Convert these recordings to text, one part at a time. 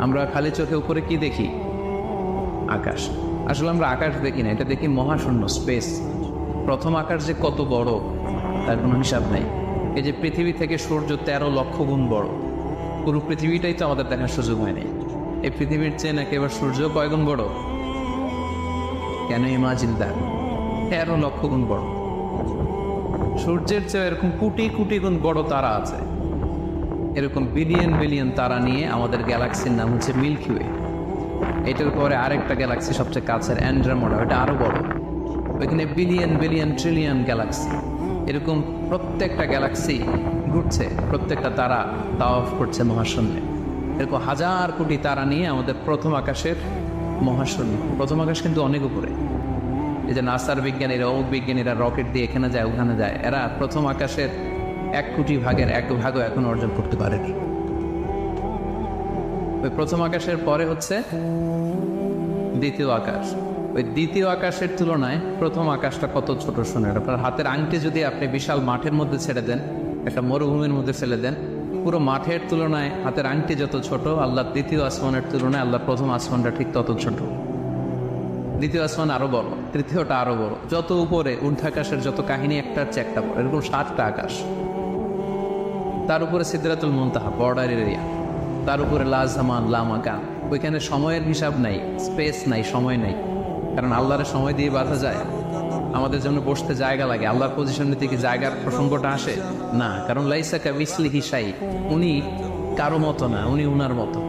আমরা খালি চোখে উপরে কি দেখি? আকাশ। আসলে আমরা আকাশ দেখি না, এটা দেখি মহাশূন্য, স্পেস। প্রথম আকাশ যে কত বড় তার কোনো হিসাব নাই। এই যে পৃথিবী থেকে সূর্য 13 লক্ষ গুণ বড়, পুরো পৃথিবীটাই তো আমাদের দেখার সুযোগ হয়নি। এই পৃথিবীর চেয়ে নাকি এবার সূর্য কয় গুণ বড়? Can you imagine that? 13 লক্ষ গুণ বড়। সূর্যের চেয়ে এরকম কোটি কোটি গুণ বড় তারা আছে। এরকম বিলিয়ন বিলিয়ন তারা নিয়ে আমাদের গ্যালাক্সির নাম হচ্ছে মিল্কি ওয়ে। এটার পরে আরেকটা গ্যালাক্সি সবচেয়ে কাছের অ্যান্ড্রোমেডা, ওটা আরো বড়। ওইখানে বিলিয়ন বিলিয়ন ট্রিলিয়ন গ্যালাক্সি। এরকম প্রত্যেকটা গ্যালাক্সি ঘুরছে, প্রত্যেকটা তারা তাওয়াফ করছে মহাশূন্যে। এরকম হাজার কোটি তারা নিয়ে আমাদের প্রথম আকাশের মহাশূন্য। প্রথম আকাশ কিন্তু অনেক উপরে। এই যে নাসার বিজ্ঞানীরা, অমুক বিজ্ঞানীরা রকেট দিয়ে এখানে যায় ওখানে যায়, এরা প্রথম আকাশের 1 কোটি ভাগের 1 ভাগও এখন অর্জন করতে পারেনি। ওই প্রথম আকাশের পরে হচ্ছে দ্বিতীয় আকাশ। ওই দ্বিতীয় আকাশের তুলনায় প্রথম আকাশটা কত ছোট শোনেন। আপনার হাতের আংটি যদি আপনি বিশাল মাঠের মধ্যে ছেড়ে দেন, একটা মরুভূমির মধ্যে ফেলে দেন, পুরো মাঠের তুলনায় হাতের আংটি যত ছোট, আল্লাহর দ্বিতীয় আসমানের তুলনায় আল্লাহর প্রথম আসমানটা ঠিক তত ছোট। দ্বিতীয় আসমান আরো বড়, তৃতীয়টা আরো বড়। যত উপরে ঊর্ধ্বাকাশের যত কাহিনী একটার চেয়ে একটা বড়, এরকম 7টা আকাশ। তার উপরে সিদরাতুল মুনতাহা, বর্ডার এরিয়া। তার উপরে লা জামান লা মাকান, ওইখানে সময়ের হিসাব নাই, স্পেস নাই, সময় নাই। কারণ আল্লাহর সময় দিয়ে বাঁধা যায়? আমাদের জন্য বসতে জায়গা লাগে। আল্লাহর পজিশন নিতে কি জায়গার প্রসঙ্গটা আসে না? কারণ লাইসা কামিসলিহি শাই, উনি কারো মতো না, উনি উনার মতো।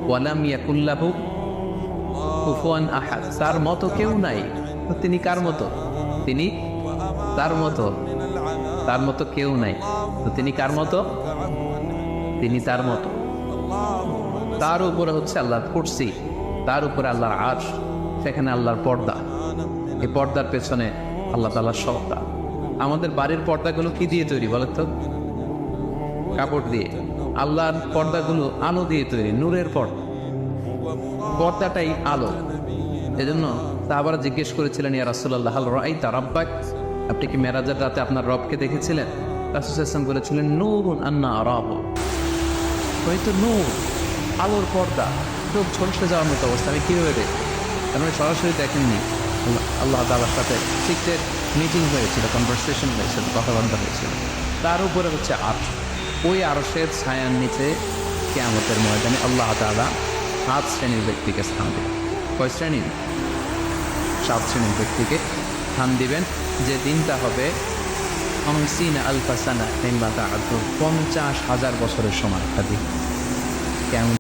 ওয়ালাম ইয়াকুল্লাহু কুফুয়ান আহাদ, তার মতো কেউ নাই। তো তিনি কার মতো? তিনি তার মতো। তার মতো কেউ নাই, তো তিনি কার মতো? তিনি তার মতো। তার উপরে হচ্ছে আল্লাহর কুরসি, তার উপরে আল্লাহর আরশ, সেখানে আল্লাহর পর্দা। এই পর্দার পেছনে আল্লাহ তাআলার সত্তা। আমাদের বাড়ির পর্দাগুলো কি দিয়ে তৈরি বলেন তো? কাপড় দিয়ে। আল্লাহর পর্দাগুলো আলো দিয়ে তৈরি, নূরের পর্দা। পর্দাটাই আলো। এজন্য সাহাবারা জিজ্ঞেস করেছিলেন, ইয়া রাসূলুল্লাহ হাল রাআইতা রাব্বাক, আপনি কি মেরাজের রাতে আপনার রবকে দেখেছিলেন? রাসূল সাল্লাল্লাহু আলাইহি ওয়াসাল্লাম বলেছিলেন, নূরুন আন্না আরাহু, হয়তো নূর, আলোর পর্দা, চোখ ঝলসে যাওয়ার মতো অবস্থা। আমি কীভাবে দেখি? তার মানে সরাসরি দেখেননি। আল্লাহ তাআলার সাথে সিক্রেট মিটিং হয়েছিল, কনভারসেশন হয়েছিল, কথাবার্তা হয়েছিল। তার উপরে হচ্ছে আরশ। ওই আরশের ছায়ার নিচে কিয়ামতের ময়দানে আল্লাহ তাআলা 7 শ্রেণীর ব্যক্তিকে স্থান দেবেন। কয় শ্রেণী? 7 শ্রেণীর ব্যক্তিকে স্থান দিবেন। যে দিনটা হবে 50,000 সানা, 50,000 বছরের সমান একটা দিন। কেমন